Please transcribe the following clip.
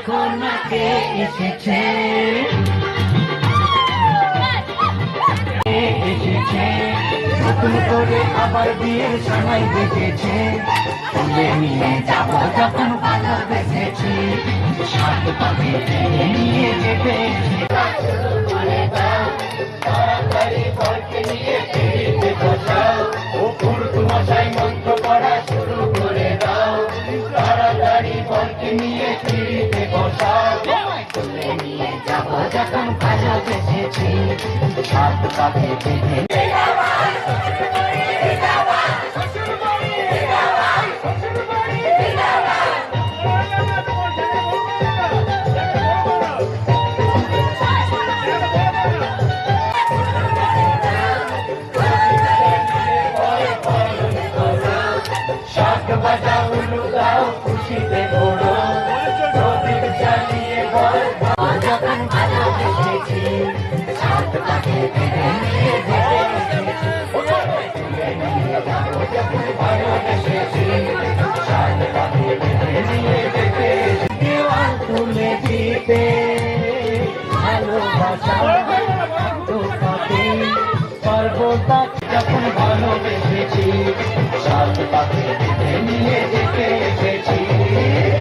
দেখো না কে এসেছে, নতুন করে আবার বিয়ের সময় বেঁচেছে। তুলে নিয়ে যাব যখন ভালোবেসেছি, সাত পাখি নিয়ে যেতে তাড়াতাড়ি ঘরকে নিয়ে ফিরিতে বসাও। ও ফুরতু মশাই মন্ত্র পড়া শুরু করে দাও, তাড়াতাড়ি ঘরকে নিয়ে ফিরিতে বসাও। তুলে নিয়ে যাব যখন ভালোবেসেছি, সাত পাখি বেঁধে শাক বাজাও লুগাও খুশিতে ঘোরো, প্রদীপ জ্বালিয়ে বল যখন ভালোবেসেছি, সাত পাখি বেঁধে নিয়ে যেতে তুলে নিয়ে যাবো যখন ভালোবেসেছি, সাত পাখি বেঁধে নিয়ে যেতে দেওয়াল তুলে দিতে ভালোবাসা তোকে সর্বদা যখন ভালোবেসেছি, সাত পাখি বেঁধে নিয়ে